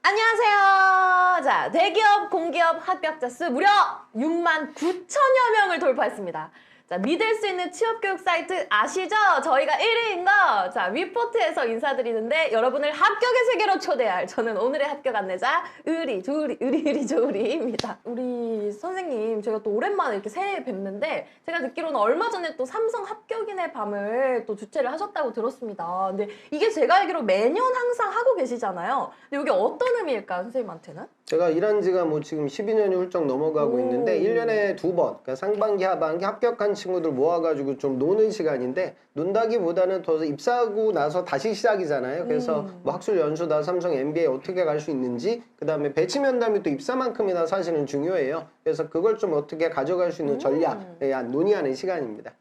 안녕하세요. 자, 대기업, 공기업 합격자 수 무려 6만 9천여 명을 돌파했습니다. 자, 믿을 수 있는 취업교육 사이트 아시죠? 저희가 1위인 거. 자, 위포트에서 인사드리는데 여러분을 합격의 세계로 초대할 저는 오늘의 합격 안내자 의리조리입니다. 우리 선생님, 제가 또 오랜만에 이렇게 새해 뵙는데 제가 듣기로는 얼마 전에 또 삼성 합격인의 밤을 또 주최를 하셨다고 들었습니다. 근데 이게 제가 알기로 매년 항상 하고 계시잖아요. 근데 이게 어떤 의미일까요, 선생님한테는? 제가 일한 지가 뭐 지금 12년이 훌쩍 넘어가고 오. 있는데 1년에 2번, 그러니까 상반기, 하반기 합격한 친구들 모아가지고 좀 노는 시간인데 논다기보다는 더 입사하고 나서 다시 시작이잖아요. 그래서 뭐 학술 연수다, 삼성 MBA 어떻게 갈 수 있는지, 그 다음에 배치 면담이 또 입사만큼이나 사실은 중요해요. 그래서 그걸 좀 어떻게 가져갈 수 있는 전략에 대한 논의하는 시간입니다.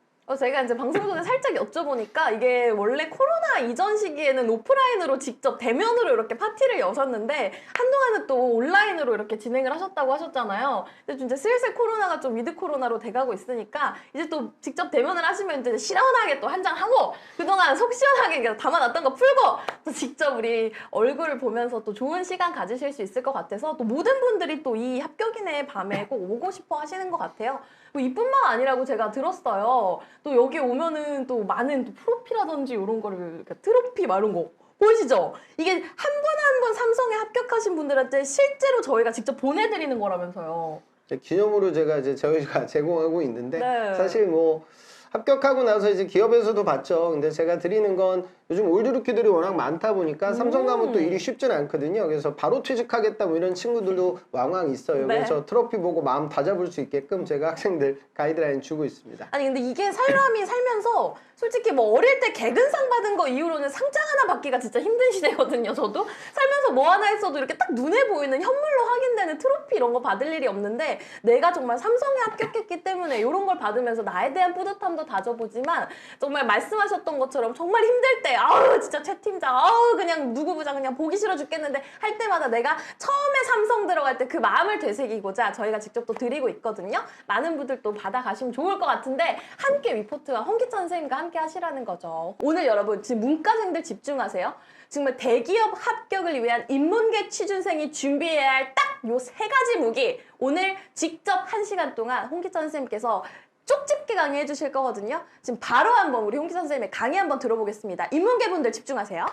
제가 이제 방송 전에 살짝 여쭤보니까 이게 원래 코로나 이전 시기에는 오프라인으로 직접 대면으로 이렇게 파티를 여셨는데 한동안은 또 온라인으로 이렇게 진행을 하셨다고 하셨잖아요. 근데 이제 슬슬 코로나가 좀 위드 코로나로 돼가고 있으니까 이제 또 직접 대면을 하시면 이제 시원하게 또 한잔 하고 그동안 속 시원하게 담아놨던 거 풀고 또 직접 우리 얼굴을 보면서 또 좋은 시간 가지실 수 있을 것 같아서 또 모든 분들이 또 이 합격인의 밤에 꼭 오고 싶어 하시는 것 같아요. 뭐 이뿐만 아니라고 제가 들었어요. 또 여기 오면은 또 많은 또 프로필이라든지 이런 거를 이렇게 트로피 막 이런 거 보이시죠? 이게 한 분 한 분 삼성에 합격하신 분들한테 실제로 저희가 직접 보내드리는 거라면서요. 기념으로 저희가 제공하고 있는데 네. 사실 뭐 합격하고 나서 이제 기업에서도 봤죠. 근데 제가 드리는 건 요즘 올드루키들이 워낙 많다 보니까 삼성 가면 또 일이 쉽진 않거든요. 그래서 바로 퇴직하겠다 뭐 이런 친구들도 왕왕 있어요. 네. 그래서 트로피 보고 마음 다잡을 수 있게끔 제가 학생들 가이드라인 주고 있습니다. 아니 근데 이게 사람이 살면서 솔직히 뭐 어릴 때 개근상 받은 거 이후로는 상장 하나 받기가 진짜 힘든 시대거든요. 저도 살면서 뭐 하나 했어도 이렇게 딱 눈에 보이는 현물로 확인되는 트로피 이런 거 받을 일이 없는데 내가 정말 삼성에 합격했기 때문에 이런 걸 받으면서 나에 대한 뿌듯함도 다져보지만 정말 말씀하셨던 것처럼 정말 힘들 때 아우 진짜 최 팀장 아우 그냥 누구 부장 그냥 보기 싫어 죽겠는데 할 때마다 내가 처음에 삼성 들어갈 때 그 마음을 되새기고자 저희가 직접 또 드리고 있거든요. 많은 분들 또 받아가시면 좋을 것 같은데 함께 위포트와 홍기찬 선생님과 함께 하시라는 거죠. 오늘 여러분 지금 문과생들 집중하세요. 정말 대기업 합격을 위한 인문계 취준생이 준비해야 할 딱 요 세 가지 무기 오늘 직접 1시간 동안 홍기찬 선생님께서 쪽집게 강의 해주실 거거든요. 지금 바로 한번 우리 홍기찬 선생님의 강의 한번 들어보겠습니다. 인문계 분들 집중하세요.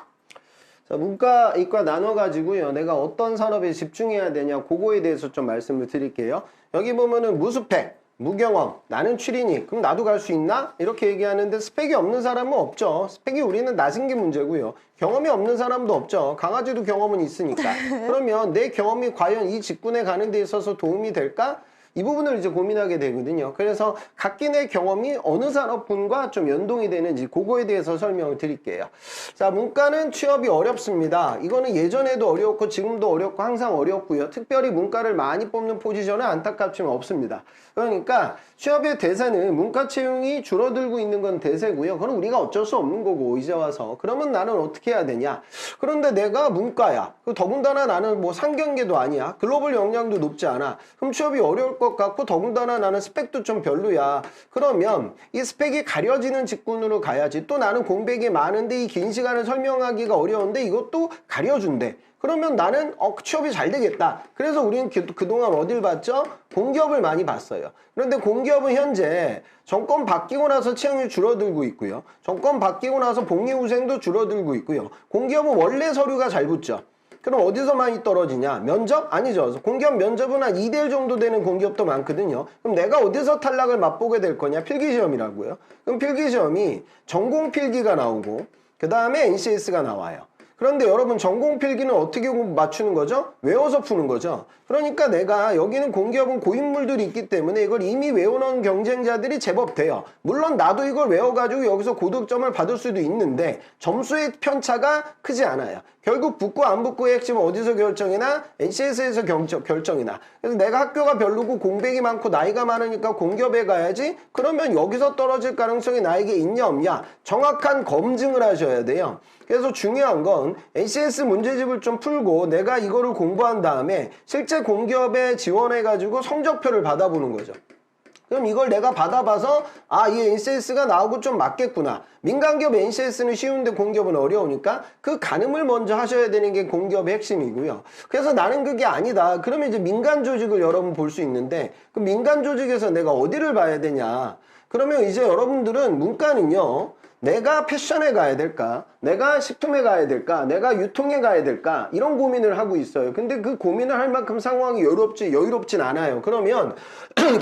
자, 문과, 이과 나눠가지고요. 내가 어떤 산업에 집중해야 되냐, 그거에 대해서 좀 말씀을 드릴게요. 여기 보면은 무스펙, 무경험, 나는 추리니, 그럼 나도 갈 수 있나? 이렇게 얘기하는데 스펙이 없는 사람은 없죠. 스펙이 우리는 낮은 게 문제고요. 경험이 없는 사람도 없죠. 강아지도 경험은 있으니까. 그러면 내 경험이 과연 이 직군에 가는 데 있어서 도움이 될까? 이 부분을 이제 고민하게 되거든요. 그래서 각기의 경험이 어느 산업군과 좀 연동이 되는지 그거에 대해서 설명을 드릴게요. 자, 문과는 취업이 어렵습니다. 이거는 예전에도 어려웠고 지금도 어렵고 항상 어렵고요. 특별히 문과를 많이 뽑는 포지션은 안타깝지만 없습니다. 그러니까 취업의 대세는 문과 채용이 줄어들고 있는 건 대세고요. 그건 우리가 어쩔 수 없는 거고 이제 와서. 그러면 나는 어떻게 해야 되냐? 그런데 내가 문과야. 더군다나 나는 뭐 상경계도 아니야. 글로벌 역량도 높지 않아. 그럼 취업이 어려울 것 같고 더군다나 나는 스펙도 좀 별로야. 그러면 이 스펙이 가려지는 직군으로 가야지. 또 나는 공백이 많은데 이 긴 시간을 설명하기가 어려운데 이것도 가려준대. 그러면 나는 취업이 잘 되겠다. 그래서 우리는 그동안 어딜 봤죠? 공기업을 많이 봤어요. 그런데 공기업은 현재 정권 바뀌고 나서 채용이 줄어들고 있고요. 정권 바뀌고 나서 복리후생도 줄어들고 있고요. 공기업은 원래 서류가 잘 붙죠. 그럼 어디서 많이 떨어지냐? 면접? 아니죠. 공기업 면접은 한 2대1 정도 되는 공기업도 많거든요. 그럼 내가 어디서 탈락을 맛보게 될 거냐? 필기시험이라고요. 그럼 필기시험이 전공 필기가 나오고 그 다음에 NCS가 나와요. 그런데 여러분 전공 필기는 어떻게 맞추는 거죠? 외워서 푸는 거죠. 그러니까 내가 여기는 공기업은 고인물들이 있기 때문에 이걸 이미 외워놓은 경쟁자들이 제법 돼요. 물론 나도 이걸 외워가지고 여기서 고득점을 받을 수도 있는데 점수의 편차가 크지 않아요. 결국 붙고 안 붙고의 핵심은 어디서 결정이나 NCS에서 결정이나. 그래서 내가 학교가 별로고 공백이 많고 나이가 많으니까 공기업에 가야지. 그러면 여기서 떨어질 가능성이 나에게 있냐 없냐 정확한 검증을 하셔야 돼요. 그래서 중요한 건 NCS 문제집을 좀 풀고 내가 이거를 공부한 다음에 실제 공기업에 지원해가지고 성적표를 받아보는 거죠. 그럼 이걸 내가 받아봐서 아, 이 NCS가 나오고 좀 맞겠구나. 민간기업 NCS는 쉬운데 공기업은 어려우니까 그 가늠을 먼저 하셔야 되는 게 공기업의 핵심이고요. 그래서 나는 그게 아니다. 그러면 이제 민간 조직을 여러분 볼 수 있는데 그 민간 조직에서 내가 어디를 봐야 되냐. 그러면 이제 여러분들은 문과는요. 내가 패션에 가야 될까? 내가 식품에 가야 될까? 내가 유통에 가야 될까? 이런 고민을 하고 있어요. 근데 그 고민을 할 만큼 상황이 여유롭진 않아요. 그러면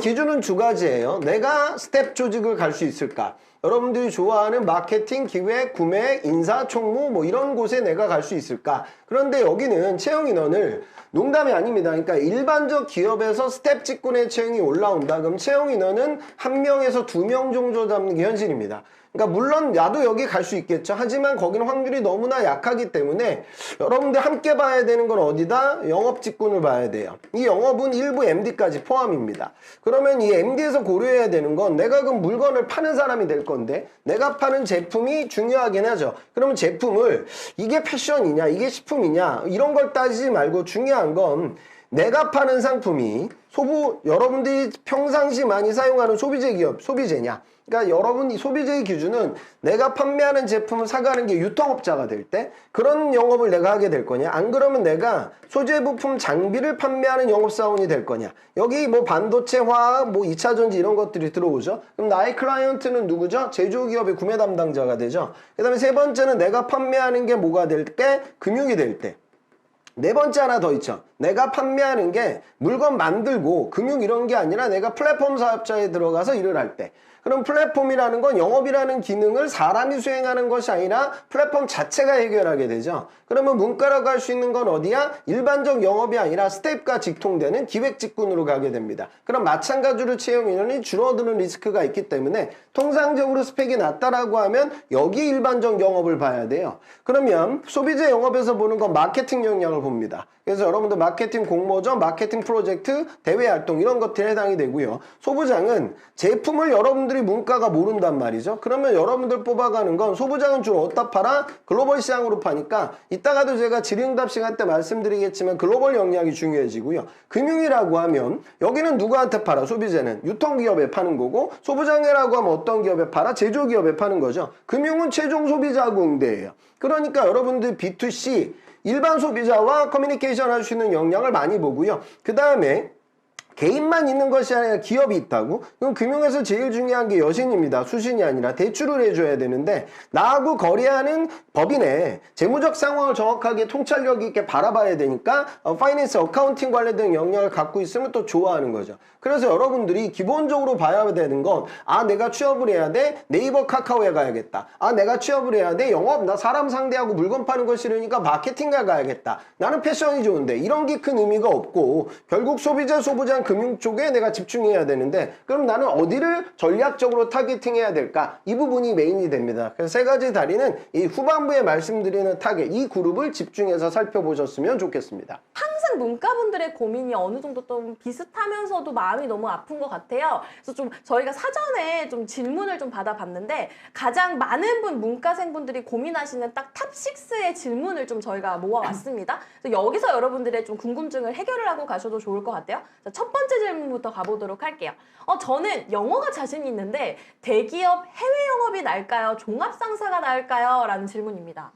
기준은 두 가지예요. 내가 스텝 조직을 갈 수 있을까? 여러분들이 좋아하는 마케팅, 기획, 구매, 인사, 총무 뭐 이런 곳에 내가 갈 수 있을까? 그런데 여기는 채용 인원을 농담이 아닙니다. 그러니까 일반적 기업에서 스텝 직군의 채용이 올라온다. 그럼 채용 인원은 1명에서 2명 정도 잡는 게 현실입니다. 그러니까 물론 나도 여기 갈 수 있겠죠. 하지만 거기는 확률이 너무나 약하기 때문에 여러분들 함께 봐야 되는 건 어디다? 영업 직군을 봐야 돼요. 이 영업은 일부 MD까지 포함입니다. 그러면 이 MD에서 고려해야 되는 건 내가 그 물건을 파는 사람이 될 건데 내가 파는 제품이 중요하긴 하죠. 그러면 제품을 이게 패션이냐 이게 식품이냐 이런 걸 따지지 말고 중요한 건 내가 파는 상품이 여러분들이 평상시 많이 사용하는 소비재 기업, 소비재냐. 그러니까 여러분 이 소비재의 기준은 내가 판매하는 제품을 사가는 게 유통업자가 될 때 그런 영업을 내가 하게 될 거냐. 안 그러면 내가 소재 부품 장비를 판매하는 영업사원이 될 거냐. 여기 뭐 반도체, 화학, 뭐 2차전지 이런 것들이 들어오죠. 그럼 나의 클라이언트는 누구죠? 제조기업의 구매 담당자가 되죠. 그 다음에 세 번째는 내가 판매하는 게 뭐가 될 때? 금융이 될 때. 네 번째 하나 더 있죠. 내가 판매하는 게 물건 만들고 금융 이런 게 아니라 내가 플랫폼 사업자에 들어가서 일을 할 때. 그럼 플랫폼이라는 건 영업이라는 기능을 사람이 수행하는 것이 아니라 플랫폼 자체가 해결하게 되죠. 그러면 문과라고 할 수 있는 건 어디야? 일반적 영업이 아니라 스텝과 직통되는 기획 직군으로 가게 됩니다. 그럼 마찬가지로 채용 인원이 줄어드는 리스크가 있기 때문에 통상적으로 스펙이 낮다라고 하면 여기 일반적 영업을 봐야 돼요. 그러면 소비재 영업에서 보는 건 마케팅 역량을 봅니다. 그래서 여러분들 마케팅 공모전, 마케팅 프로젝트, 대외 활동 이런 것들에 해당이 되고요. 소부장은 제품을 여러분들이 문과가 모른단 말이죠. 그러면 여러분들 뽑아가는 건 소부장은 주로 어디다 팔아? 글로벌 시장으로 파니까 이따가도 제가 질의응답 시간 때 말씀드리겠지만 글로벌 역량이 중요해지고요. 금융이라고 하면 여기는 누구한테 팔아? 소비재는 유통기업에 파는 거고 소부장이라고 하면 어떤 기업에 팔아? 제조기업에 파는 거죠. 금융은 최종 소비자하고 응대해요. 그러니까 여러분들 B2C 일반 소비자와 커뮤니케이션 할 수 있는 역량을 많이 보고요. 그 다음에 개인만 있는 것이 아니라 기업이 있다고? 그럼 금융에서 제일 중요한 게 여신입니다. 수신이 아니라 대출을 해줘야 되는데 나하고 거래하는 법인의 재무적 상황을 정확하게 통찰력 있게 바라봐야 되니까 파이낸스, 어카운팅 관련된 역량을 갖고 있으면 또 좋아하는 거죠. 그래서 여러분들이 기본적으로 봐야 되는 건 내가 취업을 해야 돼? 네이버 카카오에 가야겠다. 내가 취업을 해야 돼? 영업, 나 사람 상대하고 물건 파는 거 싫으니까 마케팅가 가야겠다. 나는 패션이 좋은데 이런 게 큰 의미가 없고 결국 소비자, 소부장, 금융 쪽에 내가 집중해야 되는데 그럼 나는 어디를 전략적으로 타겟팅해야 될까? 이 부분이 메인이 됩니다. 그래서 세 가지 다리는 이 후반부에 말씀드리는 타겟, 이 그룹을 집중해서 살펴보셨으면 좋겠습니다. 항상 문과분들의 고민이 어느 정도 좀 비슷하면서도 마음이 너무 아픈 것 같아요. 그래서 좀 저희가 사전에 좀 질문을 좀 받아봤는데 가장 많은 문과생분들이 고민하시는 딱 탑 6의 질문을 좀 저희가 모아왔습니다. 그래서 여기서 여러분들의 좀 궁금증을 해결을 하고 가셔도 좋을 것 같아요. 자, 첫 번째 질문부터 가보도록 할게요. 저는 영어가 자신이 있는데 대기업 해외 영업이 나을까요? 종합상사가 나을까요? 라는 질문입니다.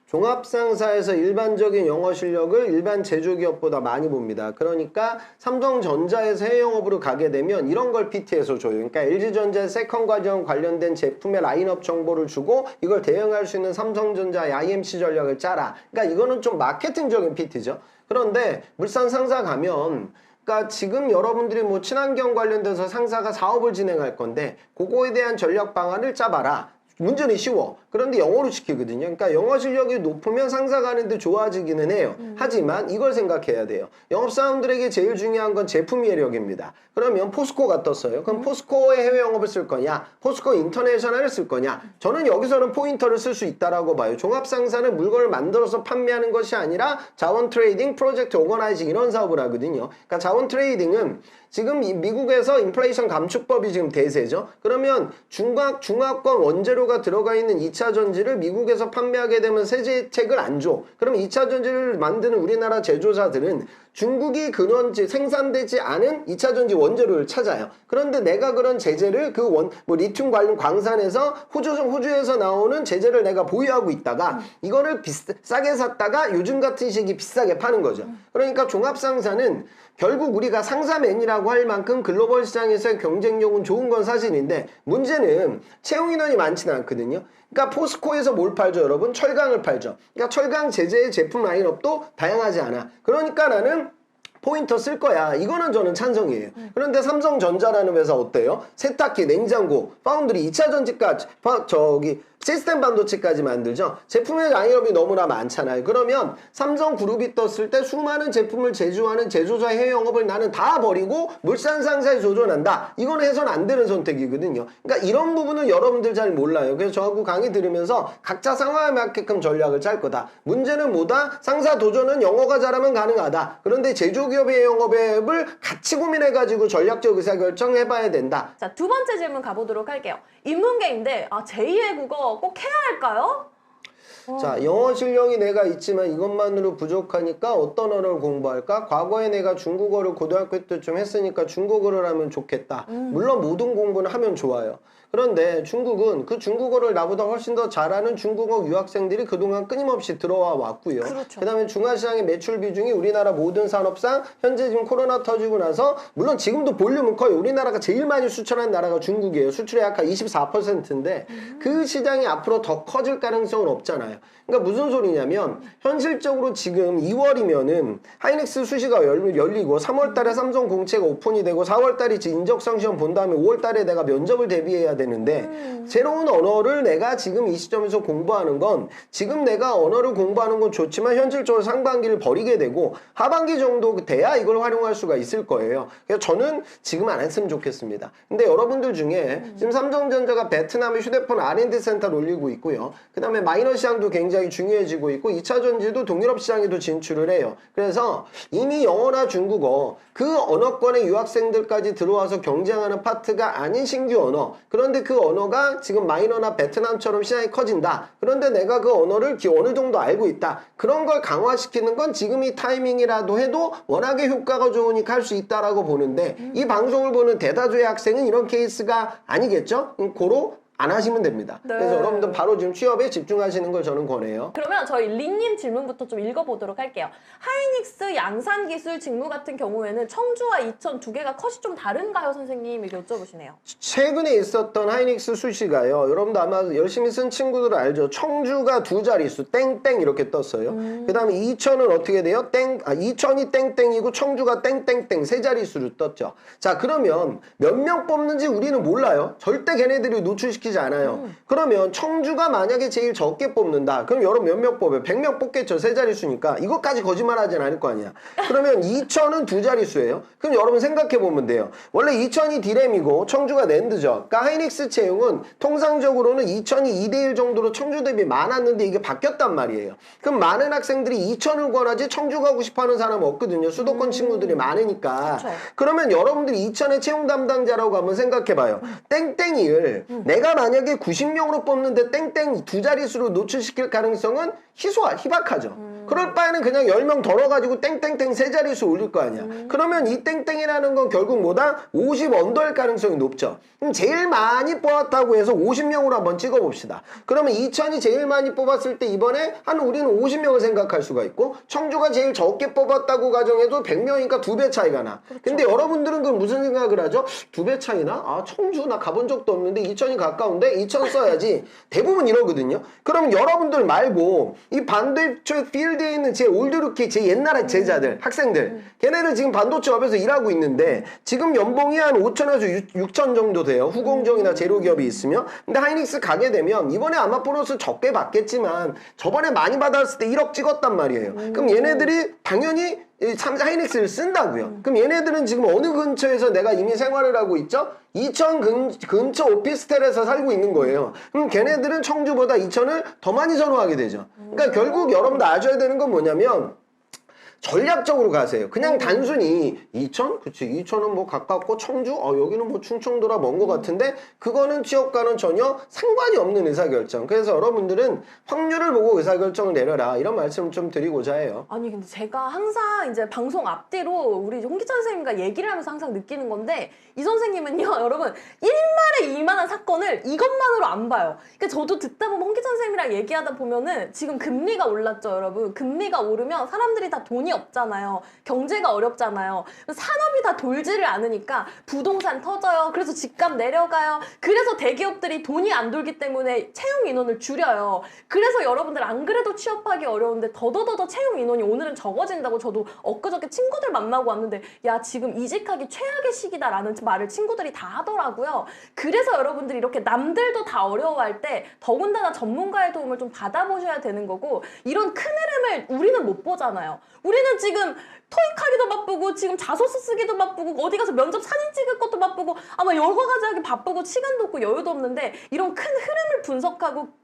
종합상사에서 일반적인 영어 실력을 일반 제조기업보다 많이 봅니다. 그러니까 삼성전자에서 해외 영업으로 가게 되면 이런 걸 PT에서 줘요. 그러니까 LG전자 세컨 과정 관련된 제품의 라인업 정보를 주고 이걸 대응할 수 있는 삼성전자의 IMC 전략을 짜라. 그러니까 이거는 좀 마케팅적인 PT죠. 그런데 물산 상사 가면 그러니까 지금 여러분들이 뭐 친환경 관련돼서 상사가 사업을 진행할 건데 그거에 대한 전략 방안을 짜봐라. 문제는 쉬워. 그런데 영어로 시키거든요. 그러니까 영어 실력이 높으면 상사 가는데 좋아지기는 해요. 하지만 이걸 생각해야 돼요. 영업사원들에게 제일 중요한 건 제품 이해력입니다. 그러면 포스코가 떴어요. 그럼 포스코의 해외 영업을 쓸 거냐? 포스코 인터내셔널을 쓸 거냐? 저는 여기서는 포인터를 쓸 수 있다라고 봐요. 종합상사는 물건을 만들어서 판매하는 것이 아니라 자원 트레이딩, 프로젝트 오거나이징 이런 사업을 하거든요. 그러니까 자원 트레이딩은 지금 미국에서 인플레이션 감축법이 지금 대세죠. 그러면 중화권 원재료가 들어가 있는 2차 전지를 미국에서 판매하게 되면 세제 혜택을 안 줘. 그러면 2차 전지를 만드는 우리나라 제조사들은 중국이 근원지 생산되지 않은 2차 전지 원재료를 찾아요. 그런데 내가 그런 제재를 뭐 리튬 관련 광산에서 호주에서 나오는 제재를 내가 보유하고 있다가 이거를 싸게 샀다가 요즘 같은 시기 비싸게 파는 거죠. 그러니까 종합상사는 결국 우리가 상사맨이라고 할 만큼 글로벌 시장에서의 경쟁력은 좋은 건 사실인데 문제는 채용 인원이 많지는 않거든요. 그러니까 포스코에서 뭘 팔죠, 여러분? 철강을 팔죠. 그러니까 철강 제재의 제품 라인업도 다양하지 않아. 그러니까 나는 포인터 쓸 거야. 이거는 저는 찬성이에요. 그런데 삼성전자라는 회사 어때요? 세탁기, 냉장고, 파운드리, 2차 전지까지, 시스템 반도체까지 만들죠. 제품의 라인업이 너무나 많잖아요. 그러면 삼성그룹이 떴을 때 수많은 제품을 제조하는 제조사 해외 영업을 나는 다 버리고 물산 상사에 조존한다. 이건 해서는 안 되는 선택이거든요. 그러니까 이런 부분은 여러분들 잘 몰라요. 그래서 저하고 강의 들으면서 각자 상황에 맞게끔 전략을 짤 거다. 문제는 뭐다? 상사 도전은 영어가 잘하면 가능하다. 그런데 제조기업의 영업을 같이 고민해가지고 전략적 의사결정해봐야 된다. 자, 두 번째 질문 가보도록 할게요. 인문계인데 제2의 국어 꼭 해야 할까요? 자, 영어 실력이 내가 있지만 이것만으로 부족하니까 어떤 언어를 공부할까? 과거에 내가 중국어를 고등학교 때쯤 했으니까 중국어를 하면 좋겠다. 물론 모든 공부는 하면 좋아요. 그런데 중국은 그 중국어를 나보다 훨씬 더 잘하는 중국어 유학생들이 그동안 끊임없이 들어와 왔고요. 그렇죠. 그다음에 중화시장의 매출 비중이 우리나라 모든 산업상 현재 지금 코로나 터지고 나서 물론 지금도 볼륨은 커요. 우리나라가 제일 많이 수출하는 나라가 중국이에요. 수출의 약 24%인데 그 시장이 앞으로 더 커질 가능성은 없잖아요. 그러니까 무슨 소리냐면 현실적으로 지금 2월이면은 하이닉스 수시가 열리고 3월 달에 삼성 공채가 오픈이 되고 4월 달에 인적성 시험 본 다음에 5월 달에 내가 면접을 대비해야 되는데 새로운 언어를 내가 지금 이 시점에서 공부하는 건 지금 내가 언어를 공부하는 건 좋지만 현실적으로 상반기를 버리게 되고 하반기 정도 돼야 이걸 활용할 수가 있을 거예요. 그래서 저는 지금 안 했으면 좋겠습니다. 근데 여러분들 중에 지금 삼성전자가 베트남에 휴대폰 R&D 센터를 올리고 있고요. 그 다음에 마이너 시장도 굉장히 중요해지고 있고 2차 전지도 동유럽 시장에도 진출을 해요. 그래서 이미 영어나 중국어 그 언어권의 유학생들까지 들어와서 경쟁하는 파트가 아닌 신규 언어. 그런데 그 언어가 지금 마이너나 베트남처럼 시장이 커진다. 그런데 내가 그 언어를 어느 정도 알고 있다. 그런 걸 강화시키는 건 지금 이 타이밍이라도 해도 워낙에 효과가 좋으니까 할 수 있다라고 보는데 이 방송을 보는 대다수의 학생은 이런 케이스가 아니겠죠? 고로 안 하시면 됩니다. 네. 그래서 여러분들 바로 지금 취업에 집중하시는 걸 저는 권해요. 그러면 저희 린님 질문부터 좀 읽어보도록 할게요. 하이닉스 양산기술 직무 같은 경우에는 청주와 이천 두 개가 컷이 좀 다른가요, 선생님? 이렇게 여쭤보시네요. 최근에 있었던 하이닉스 수시가요. 여러분도 아마 열심히 쓴 친구들은 알죠. 청주가 두 자릿수 땡땡 이렇게 떴어요. 그 다음에 이천은 어떻게 돼요? 이천이 땡땡이고 청주가 땡땡땡 세 자릿수로 떴죠. 자, 그러면 몇 명 뽑는지 우리는 몰라요. 절대 걔네들이 노출시키지 않아요. 그러면 청주가 만약에 제일 적게 뽑는다. 그럼 여러분 몇 명 뽑아요? 100명 뽑겠죠. 세 자릿수니까. 이것까지 거짓말하진 않을 거 아니야. 그러면 이천은 두 자릿수예요. 그럼 여러분 생각해 보면 돼요. 원래 이천이 디램이고 청주가 낸드죠. 그러니까 하이닉스 채용은 통상적으로는 이천이 2대1 정도로 청주 대비 많았는데 이게 바뀌었단 말이에요. 그럼 많은 학생들이 이천을 권하지 청주 가고 싶어하는 사람은 없거든요. 수도권 친구들이 많으니까. 그쵸. 그러면 여러분들이 이천의 채용 담당자라고 한번 생각해 봐요. 땡땡이를 내가 만약에 90명으로 뽑는데 땡땡 두 자릿수로 노출시킬 가능성은 희박하죠. 그럴 바에는 그냥 10명 덜어가지고 땡땡땡 세 자릿수 올릴 거 아니야. 그러면 이 땡땡이라는 건 결국 뭐다? 50 언더일 가능성이 높죠. 그럼 제일 많이 뽑았다고 해서 50명으로 한번 찍어봅시다. 그러면 이천이 제일 많이 뽑았을 때 이번에 우리는 50명을 생각할 수가 있고 청주가 제일 적게 뽑았다고 가정해도 100명이니까 2배 차이가 나. 근데 여러분들은 그럼 무슨 생각을 하죠? 2배 차이나? 청주 나 가본 적도 없는데 이천이 가까운데 이천 써야지. 대부분 이러거든요. 그럼 여러분들 말고 이 반도체 필드에 있는 제 올드루키 제 옛날의 제자들 학생들 걔네들 지금 반도체 업에서 일하고 있는데 지금 연봉이 한 5천에서 6천 정도 돼요. 후공정이나 제로기업이 있으면. 근데 하이닉스 가게 되면 이번에 아마 보너스 적게 받겠지만 저번에 많이 받았을 때 1억 찍었단 말이에요. 그럼 얘네들이 당연히 하이닉스를 쓴다고요. 그럼 얘네들은 지금 어느 근처에서 내가 이미 생활을 하고 있죠? 이천 근처 오피스텔에서 살고 있는 거예요. 그럼 걔네들은 청주보다 이천을 더 많이 선호하게 되죠. 그러니까 결국 여러분들 아셔야 되는 건 뭐냐면 전략적으로 가세요. 그냥 단순히 이천? 그치. 이천은 뭐 가깝고 청주? 여기는 뭐 충청도라 먼 것 같은데 그거는 지역과는 전혀 상관이 없는 의사결정. 그래서 여러분들은 확률을 보고 의사결정을 내려라. 이런 말씀을 좀 드리고자 해요. 아니 근데 제가 항상 이제 방송 앞뒤로 우리 홍기찬 선생님과 얘기를 하면서 항상 느끼는 건데 이 선생님은요 여러분 일말의 이만한 사건을 이것만으로 안 봐요. 그러니까 저도 듣다 보면 홍기찬 선생님이랑 얘기하다 보면은 지금 금리가 올랐죠 여러분. 금리가 오르면 사람들이 다 돈이 없잖아요. 경제가 어렵잖아요. 산업이 다 돌지를 않으니까 부동산 터져요. 그래서 집값 내려가요. 그래서 대기업들이 돈이 안 돌기 때문에 채용 인원을 줄여요. 그래서 여러분들 안 그래도 취업하기 어려운데 더더더 채용 인원이 오늘은 적어진다고 저도 엊그저께 친구들 만나고 왔는데 야 지금 이직하기 최악의 시기다라는 말을 친구들이 다 하더라고요. 그래서 여러분들이 이렇게 남들도 다 어려워할 때 더군다나 전문가의 도움을 좀 받아보셔야 되는 거고 이런 큰 흐름을 우리는 못 보잖아요. 우리는 지금 토익하기도 바쁘고 지금 자소서 쓰기도 바쁘고 어디 가서 면접 사진 찍을 것도 바쁘고 아마 여러 가지 하기 바쁘고 시간도 없고 여유도 없는데 이런 큰 흐름을 분석하고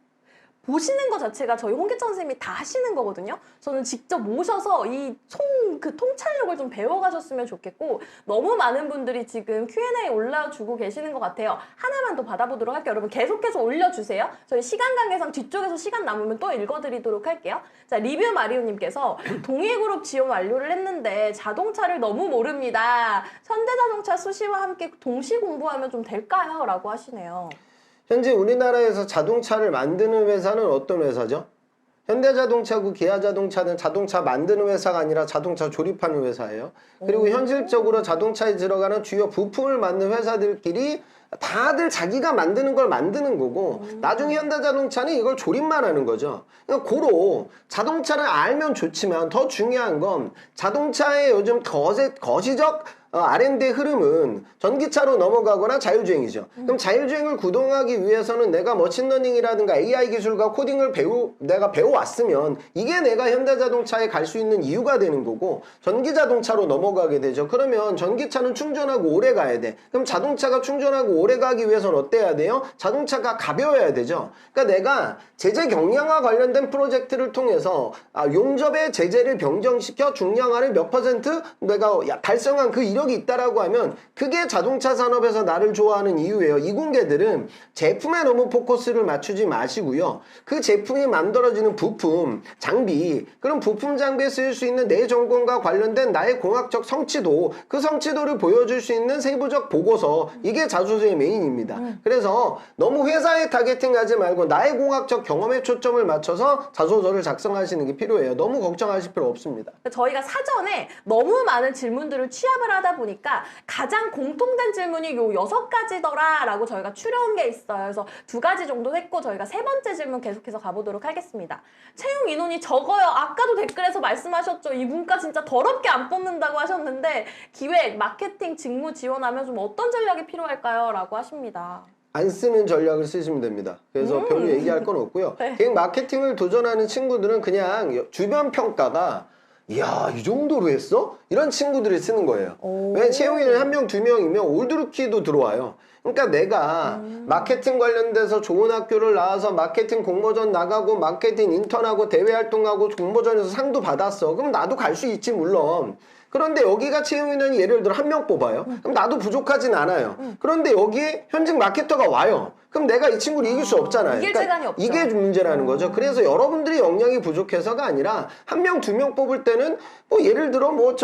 보시는 것 자체가 저희 홍기찬 선생님이 다 하시는 거거든요. 저는 직접 모셔서 이 통찰력을 좀 배워가셨으면 좋겠고 너무 많은 분들이 지금 Q&A 올려주고 계시는 것 같아요. 하나만 더 받아보도록 할게요. 여러분 계속해서 올려주세요. 저희 시간 관계상 뒤쪽에서 시간 남으면 또 읽어드리도록 할게요. 자 리뷰 마리오님께서 동해그룹 지원 완료를 했는데 자동차를 너무 모릅니다. 현대자동차 수시와 함께 동시 공부하면 좀 될까요? 라고 하시네요. 현재 우리나라에서 자동차를 만드는 회사는 어떤 회사죠? 현대자동차고 기아자동차는 자동차 만드는 회사가 아니라 자동차 조립하는 회사예요. 그리고 현실적으로 자동차에 들어가는 주요 부품을 만든 회사들끼리 다들 자기가 만드는 걸 만드는 거고 나중에 현대자동차는 이걸 조립만 하는 거죠. 그러니까 고로 자동차를 알면 좋지만 더 중요한 건 자동차의 요즘 거시적 R&D의 흐름은 전기차로 넘어가거나 자율주행이죠. 그럼 자율주행을 구동하기 위해서는 내가 머신러닝이라든가 AI 기술과 코딩을 내가 배워왔으면 이게 내가 현대자동차에 갈 수 있는 이유가 되는 거고 전기자동차로 넘어가게 되죠. 그러면 전기차는 충전하고 오래 가야 돼. 그럼 자동차가 충전하고 오래 가기 위해서는 어때야 돼요? 자동차가 가벼워야 되죠. 그러니까 내가 제재 경량화 관련된 프로젝트를 통해서 용접의 제재를 변경시켜 중량화를 몇 퍼센트 내가 달성한 그 이력이 있다라고 하면 그게 자동차 산업에서 나를 좋아하는 이유예요. 이공계들은 제품에 너무 포커스를 맞추지 마시고요. 그 제품이 만들어지는 부품, 장비, 그런 부품 장비에 쓰일 수 있는 내 전공과 관련된 나의 공학적 성취도, 그 성취도를 보여줄 수 있는 세부적 보고서, 이게 자소서의 메인입니다. 그래서 너무 회사에 타겟팅하지 말고 나의 공학적 경험에 초점을 맞춰서 자소서를 작성하시는 게 필요해요. 너무 걱정하실 필요 없습니다. 저희가 사전에 너무 많은 질문들을 취합을 하다 보니까 가장 공통된 질문이 요 6가지더라 라고 저희가 추려온 게 있어요. 그래서 2가지 정도 했고 저희가 3번째 질문 계속해서 가보도록 하겠습니다. 채용 인원이 적어요. 아까도 댓글에서 말씀하셨죠. 이 문과 진짜 더럽게 안 뽑는다고 하셨는데 기획, 마케팅, 직무 지원하면 좀 어떤 전략이 필요할까요? 라고 하십니다. 안 쓰는 전략을 쓰시면 됩니다. 그래서 별로 얘기할 건 없고요. 네. 개인 마케팅을 도전하는 친구들은 그냥 주변 평가가 이야 이 정도로 했어? 이런 친구들이 쓰는 거예요. 왜 채용인은 1명, 2명이면 올드루키도 들어와요. 그러니까 내가 마케팅 관련돼서 좋은 학교를 나와서 마케팅 공모전 나가고 마케팅 인턴하고 대외 활동하고 공모전에서 상도 받았어. 그럼 나도 갈 수 있지 물론. 그런데 여기가 채용인원이 예를 들어 1명 뽑아요. 그럼 나도 부족하진 않아요. 그런데 여기에 현직 마케터가 와요. 그럼 내가 이 친구를 이길 수 없잖아요. 이길 재간이 없죠. 이게 문제라는 거죠. 그래서 여러분들이 역량이 부족해서가 아니라 1명, 2명 뽑을 때는 뭐 예를 들어 뭐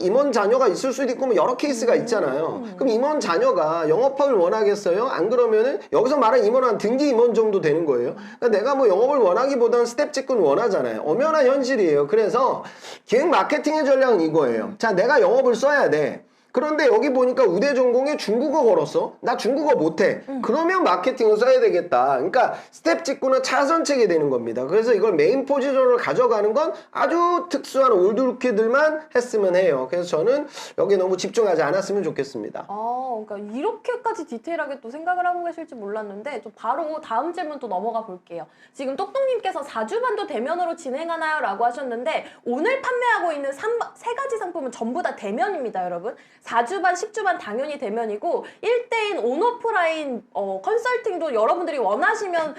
임원 자녀가 있을 수도 있고 뭐 여러 케이스가 있잖아요. 그럼 임원 자녀가 영업학을 원하겠어요? 안 그러면은 여기서 말하는 임원은 등기 임원 정도 되는 거예요. 그러니까 내가 뭐 영업을 원하기보다는 스텝 직군 원하잖아요. 엄연한 현실이에요. 그래서 기획 마케팅의 전략은 이거예요. 자, 내가 영업을 써야 돼. 그런데 여기 보니까 우대 전공에 중국어 걸었어. 나 중국어 못해. 그러면 마케팅을 써야 되겠다. 그러니까 스텝 직구는 차선책이 되는 겁니다. 그래서 이걸 메인 포지션을 가져가는 건 아주 특수한 올드루키들만 했으면 해요. 그래서 저는 여기 너무 집중하지 않았으면 좋겠습니다. 그러니까 이렇게까지 디테일하게 또 생각을 하고 계실지 몰랐는데 좀 바로 다음 질문 또 넘어가 볼게요. 지금 똑똑님께서 4주반도 대면으로 진행하나요? 라고 하셨는데 오늘 판매하고 있는 3가지 상품은 전부 다 대면입니다, 여러분. 4주반, 10주반 당연히 대면이고 1:1 온오프라인 컨설팅도 여러분들이 원하시면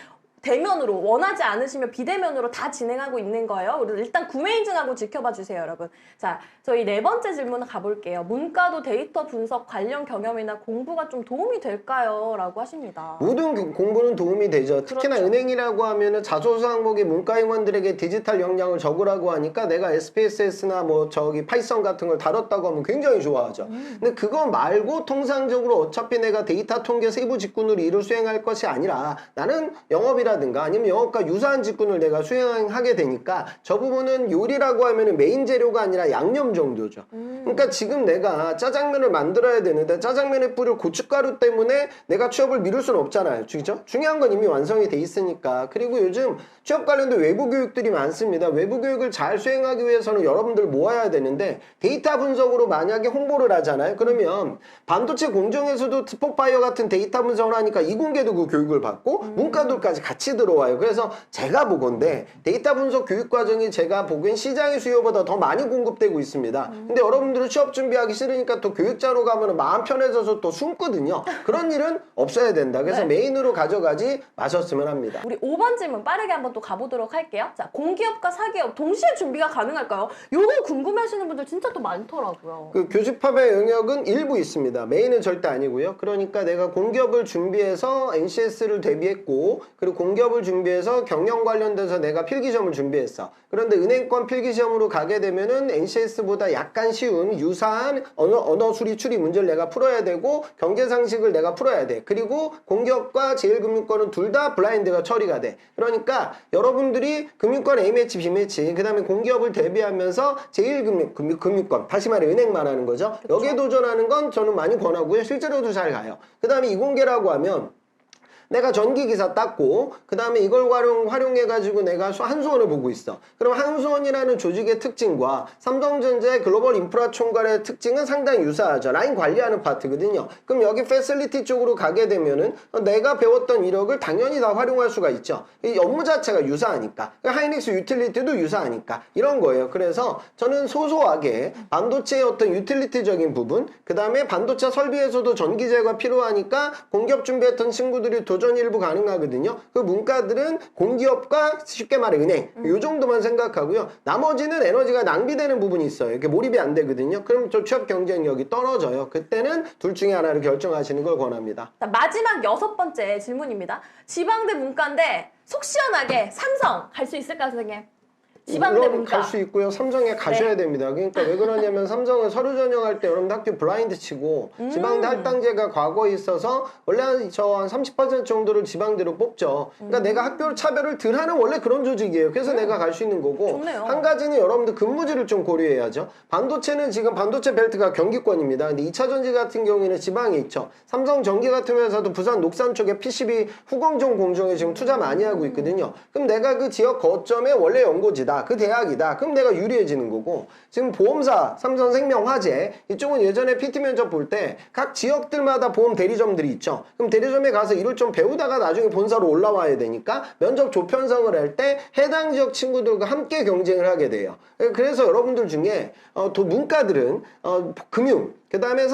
대면으로 원하지 않으시면 비대면으로 다 진행하고 있는 거예요. 그래서 일단 구매 인증하고 지켜봐 주세요, 여러분. 자, 저희 네 번째 질문 가볼게요. 문과도 데이터 분석 관련 경험이나 공부가 좀 도움이 될까요? 라고 하십니다. 모든 공부는 도움이 되죠. 특히나 그렇죠. 은행이라고 하면은 자소서 항목에 문과임원들에게 디지털 역량을 적으라고 하니까 내가 SPSS나 뭐 저기 파이썬 같은 걸 다뤘다고 하면 굉장히 좋아하죠. 근데 그거 말고 통상적으로 어차피 내가 데이터 통계 세부 직군으로 일을 수행할 것이 아니라 나는 영업이라든가 아니면 영업과 유사한 직군을 내가 수행하게 되니까 저 부분은 요리라고 하면은 메인 재료가 아니라 양념 정도죠. 그러니까 지금 내가 짜장면을 만들어야 되는데 짜장면에 뿌릴 고춧가루 때문에 내가 취업을 미룰 수는 없잖아요. 그죠? 중요한 건 이미 완성이 돼 있으니까. 그리고 요즘 취업 관련된 외부 교육들이 많습니다. 외부 교육을 잘 수행하기 위해서는 여러분들 모아야 되는데 데이터 분석으로 만약에 홍보를 하잖아요. 그러면 반도체 공정에서도 트포파이어 같은 데이터 분석을 하니까 이공계도 그 교육을 받고 문과들까지 같이 들어와요. 그래서 제가 보건데 데이터 분석 교육 과정이 제가 보기엔 시장의 수요보다 더 많이 공급되고 있습니다. 근데 여러분들은 취업 준비하기 싫으니까 또 교육자로 가면 마음 편해져서 또 숨거든요. 그런 일은 없어야 된다. 그래서 네. 메인으로 가져가지 마셨으면 합니다. 우리 5번 질문 빠르게 한번 또 가보도록 할게요. 자, 공기업과 사기업 동시에 준비가 가능할까요? 요거 궁금해하시는 분들 진짜 또 많더라고요. 그 교집합의 영역은 일부 있습니다. 메인은 절대 아니고요. 그러니까 내가 공기업을 준비해서 NCS를 대비했고 그리고 공기업을 준비해서 경영 관련돼서 내가 필기시험을 준비했어. 그런데 은행권 필기시험으로 가게 되면은 NCS보다 약간 쉬운 유사한 언어 수리 추리 문제를 내가 풀어야 되고 경제상식을 내가 풀어야 돼. 그리고 공기업과 제일금융권은 둘 다 블라인드가 처리가 돼. 그러니까 여러분들이 금융권 A매치, B매치 그 다음에 공기업을 대비하면서 제일금융권 다시 말해 은행 말하는 거죠. 그쵸? 여기에 도전하는 건 저는 많이 권하고요. 실제로도 잘 가요. 그 다음에 이공계라고 하면 내가 전기기사 땄고 그 다음에 이걸 활용해가지고 내가 한수원을 보고 있어. 그럼 한수원이라는 조직의 특징과 삼성전자의 글로벌 인프라 총괄의 특징은 상당히 유사하죠. 라인 관리하는 파트거든요. 그럼 여기 패실리티 쪽으로 가게 되면은 내가 배웠던 이력을 당연히 다 활용할 수가 있죠. 이 업무 자체가 유사하니까. 하이닉스 유틸리티도 유사하니까. 이런 거예요. 그래서 저는 소소하게 반도체의 어떤 유틸리티적인 부분 그 다음에 반도체 설비에서도 전기제가 필요하니까 공기업 준비했던 친구들이 도전 일부 가능하거든요. 그 문과들은 공기업과 쉽게 말해 은행 요 정도만 생각하고요. 나머지는 에너지가 낭비되는 부분이 있어요. 이렇게 몰입이 안 되거든요. 그럼 저 취업 경쟁력이 떨어져요. 그때는 둘 중에 하나를 결정하시는 걸 권합니다. 자, 마지막 6번째 질문입니다. 지방대 문과인데 속 시원하게 삼성 갈 수 있을까요, 선생님? 지방대 물론 문과. 갈 수 있고요. 삼성에 가셔야 됩니다. 그러니까 왜 그러냐면 삼성은 서류 전형할 때 여러분 학교 블라인드 치고 지방대 할당제가 과거에 있어서 원래 저 한 30% 정도를 지방대로 뽑죠. 그러니까 내가 학교 차별을 덜 하는 원래 그런 조직이에요. 그래서 내가 갈 수 있는 거고 좋네요. 한 가지는 여러분들 근무지를 좀 고려해야죠. 반도체는 지금 반도체 벨트가 경기권입니다. 근데 2차 전지 같은 경우에는 지방에 있죠. 삼성 전기 같은 회사도 부산 녹산 쪽에 PCB 후공정 공정에 지금 투자 많이 하고 있거든요. 그럼 내가 그 지역 거점에 원래 연고지다. 그 대학이다. 그럼 내가 유리해지는 거고 지금 보험사 삼성생명화재 이쪽은 예전에 PT 면접 볼 때 각 지역들마다 보험 대리점들이 있죠. 그럼 대리점에 가서 일을 좀 배우다가 나중에 본사로 올라와야 되니까 면접 조편성을 할 때 해당 지역 친구들과 함께 경쟁을 하게 돼요. 그래서 여러분들 중에 또 문과들은 금융 그 다음에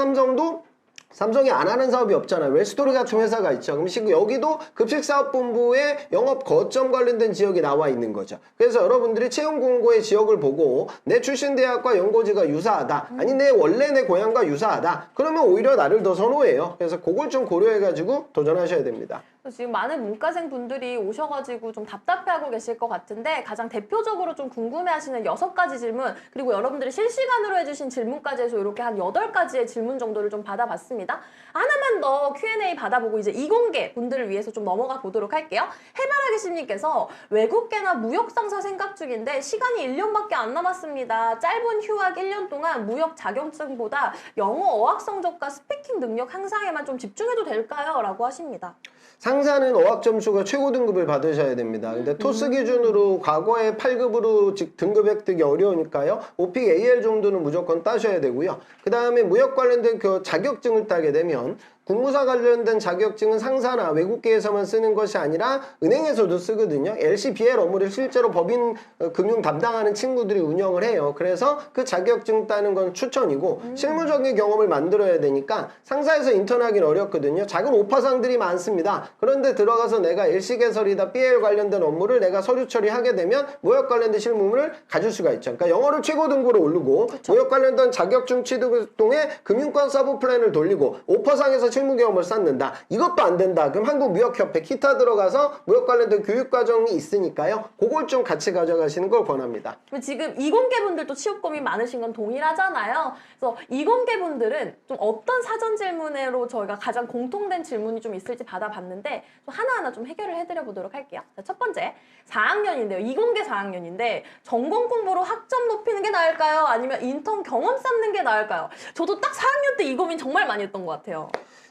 삼성이 안 하는 사업이 없잖아요. 웰스토리 같은 회사가 있죠. 그럼 여기도 급식사업본부의 영업 거점 관련된 지역이 나와 있는 거죠. 그래서 여러분들이 채용 공고의 지역을 보고 내 출신 대학과 연고지가 유사하다. 아니 원래 내 고향과 유사하다. 그러면 오히려 나를 더 선호해요. 그래서 그걸 좀 고려해가지고 도전하셔야 됩니다. 지금 많은 문과생 분들이 오셔가지고 좀 답답해하고 계실 것 같은데 가장 대표적으로 좀 궁금해하시는 6가지 질문 그리고 여러분들이 실시간으로 해주신 질문까지 해서 이렇게 한 8가지의 질문 정도를 좀 받아봤습니다. 하나만 더 Q&A 받아보고 이제 이공계 분들을 위해서 좀 넘어가 보도록 할게요. 해바라기씨님께서 외국계나 무역상사 생각 중인데 시간이 1년밖에 안 남았습니다. 짧은 휴학 1년 동안 무역 자격증보다 영어 어학 성적과 스피킹 능력 향상에만 좀 집중해도 될까요? 라고 하십니다. 상사는 어학 점수가 최고 등급을 받으셔야 됩니다. 근데 토스 기준으로 과거에 8급으로 등급 획득이 어려우니까요. 오픽 AL 정도는 무조건 따셔야 되고요. 그 다음에 무역 관련된 그 자격증을 따게 되면 공무사 관련된 자격증은 상사나 외국계에서만 쓰는 것이 아니라 은행에서도 쓰거든요. LCBL 업무를 실제로 법인 금융 담당하는 친구들이 운영을 해요. 그래서 그 자격증 따는 건 추천이고 실무적인 경험을 만들어야 되니까 상사에서 인턴하기는 어렵거든요. 작은 오파상들이 많습니다. 그런데 들어가서 내가 LC 개설이다 BL 관련된 업무를 내가 서류 처리하게 되면 무역 관련된 실무를 가질 수가 있죠. 그러니까 영어를 최고 등급으로 오르고 무역 관련된 자격증 취득을 통해 금융권 서브 플랜을 돌리고 오퍼상에서 실무 경험을 쌓는다. 이것도 안 된다. 그럼 한국무역협회 기타 들어가서 무역 관련된 교육 과정이 있으니까요. 그걸 좀 같이 가져가시는 걸 권합니다. 지금 이공계분들도 취업 고민 많으신 건 동일하잖아요. 그래서 이공계분들은 좀 어떤 사전 질문으로 저희가 가장 공통된 질문이 좀 있을지 받아봤는데 좀 하나하나 좀 해결을 해드려 보도록 할게요. 자, 첫 번째, 4학년인데요. 이공계 4학년인데 전공 공부로 학점 높이는 게 나을까요? 아니면 인턴 경험 쌓는 게 나을까요? 저도 딱 4학년 때 이 고민 정말 많이 했던 것 같아요.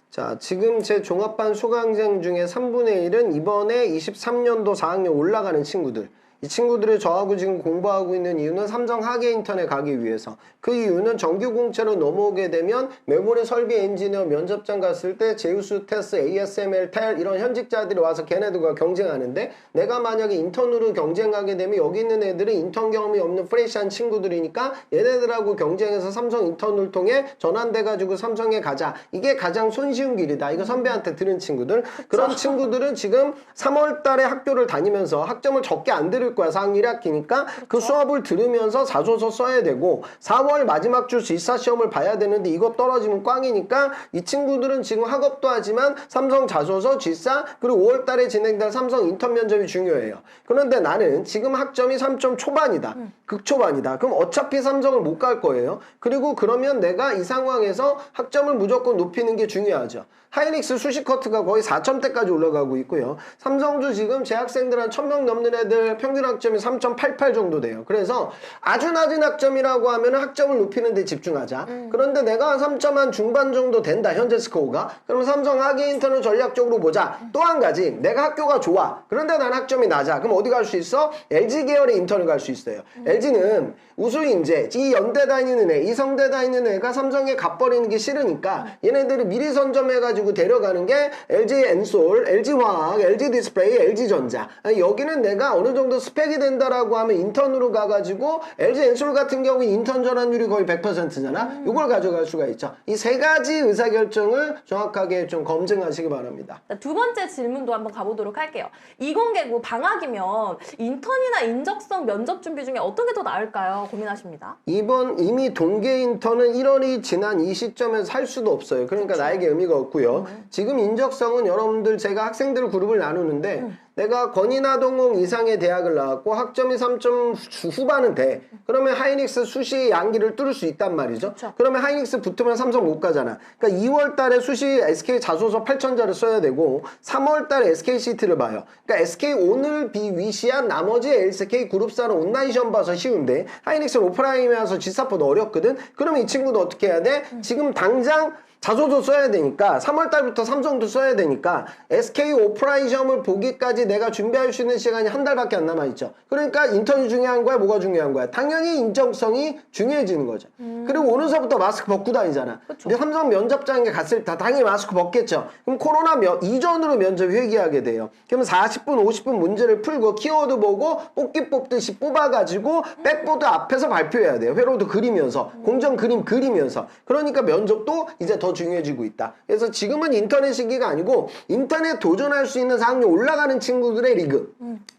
자, 지금 제 종합반 수강생 중에 3분의 1은 이번에 23년도 4학년 올라가는 친구들. 이 친구들이 저하고 지금 공부하고 있는 이유는 삼성 하계 인턴에 가기 위해서. 그 이유는 정규 공채로 넘어오게 되면 메모리 설비 엔지니어 면접장 갔을 때 제우스 테스, ASML, 텔 이런 현직자들이 와서 걔네들과 경쟁하는데 내가 만약에 인턴으로 경쟁하게 되면 여기 있는 애들은 인턴 경험이 없는 프레시한 친구들이니까 얘네들하고 경쟁해서 삼성 인턴을 통해 전환돼가지고 삼성에 가자. 이게 가장 손쉬운 길이다. 이거 선배한테 들은 친구들. 그런 친구들은 지금 3월 달에 학교를 다니면서 학점을 적게 안 들을 거야. 4학년 1학기니까 그 수업을 들으면서 자소서 써야 되고 4월 마지막 주 G사 시험을 봐야 되는데 이거 떨어지면 꽝이니까 이 친구들은 지금 학업도 하지만 삼성 자소서 G사 그리고 5월 달에 진행될 삼성 인턴 면접이 중요해요. 그런데 나는 지금 학점이 3점 초반이다. 극초반이다. 그럼 어차피 삼성을 못 갈 거예요. 그리고 그러면 내가 이 상황에서 학점을 무조건 높이는 게 중요하죠. 하이닉스 수시 커트가 거의 4점대까지 올라가고 있고요. 삼성도 지금 재학생들 한 1000명 넘는 애들 평균 학점이 3.88 정도 돼요. 그래서 아주 낮은 학점이라고 하면 학점을 높이는 데 집중하자. 그런데 내가 3점 중반 정도 된다. 현재 스코어가. 그럼 삼성 하계 인턴을 전략적으로 보자. 또 한 가지. 내가 학교가 좋아. 그런데 난 학점이 낮아. 그럼 어디 갈 수 있어? LG 계열의 인턴을 갈 수 있어요. LG는 우수인재, 이 연대 다니는 애, 이 성대 다니는 애가 삼성에 갚버리는 게 싫으니까 얘네들을 미리 선점해가지고 데려가는 게 LG 엔솔, LG 화학, LG 디스플레이, LG 전자. 아니, 여기는 내가 어느 정도 스펙이 된다라고 하면 인턴으로 가가지고 LG 엔솔 같은 경우 인턴 전환율이 거의 100%잖아. 이걸 가져갈 수가 있죠. 이 세 가지 의사결정을 정확하게 좀 검증하시기 바랍니다. 자, 두 번째 질문도 한번 가보도록 할게요. 이공계고 방학이면 인턴이나 인적성 면접 준비 중에 어떤 게 더 나을까요? 고민하십니다. 이번 이미 동계 인턴은 1월이 지난 이 시점에서 할 수도 없어요. 그러니까 나에게 의미가 없고요. 지금 인적성은 여러분들 제가 학생들 그룹을 나누는데 내가 건인하동공 이상의 대학을 나왔고 학점이 3점 후반은 돼. 그러면 하이닉스 수시 양기를 뚫을 수 있단 말이죠. 그쵸. 그러면 하이닉스 붙으면 삼성 못 가잖아. 그러니까 2월 달에 수시 SK 자소서 8,000자를 써야 되고 3월 달에 SK 시트를 봐요. 그러니까 SK 오늘 비위시한 나머지 LCK 그룹사는 온라인 시험 봐서 쉬운데 하이닉스는 오프라인에 와서 G사포도 어렵거든. 그러면 이 친구도 어떻게 해야 돼? 지금 당장 자소서 써야 되니까 3월 달부터 삼성도 써야 되니까 SK 오프라인 시험을 보기까지 내가 준비할 수 있는 시간이 한 달밖에 안 남아있죠. 그러니까 인턴이 중요한 거야? 뭐가 중요한 거야? 당연히 인정성이 중요해지는 거죠. 그리고 오늘서부터 마스크 벗고 다니잖아. 근데 삼성 면접장에 갔을 때 당연히 마스크 벗겠죠. 그럼 코로나 이전으로 면접이 회귀하게 돼요. 그러면 40분, 50분 문제를 풀고 키워드 보고 뽑기 뽑듯이 뽑아가지고 백보드 앞에서 발표해야 돼요. 회로도 그리면서 공정 그림 그리면서. 그러니까 면접도 이제 더 중요해지고 있다. 그래서 지금은 인터넷 시기가 아니고 인터넷 도전할 수 있는 4학년 올라가는 친구들의 리그.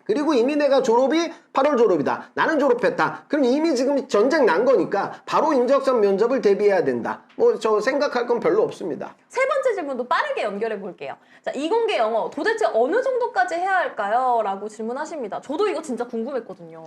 그리고 이미 내가 졸업이 8월 졸업이다. 나는 졸업했다. 그럼 이미 지금 전쟁 난 거니까 바로 인적성 면접을 대비해야 된다. 뭐 저 생각할 건 별로 없습니다. 세 번째 질문도 빠르게 연결해 볼게요. 자, 이공계 영어 도대체 어느 정도까지 해야 할까요? 라고 질문하십니다. 저도 이거 진짜 궁금했거든요.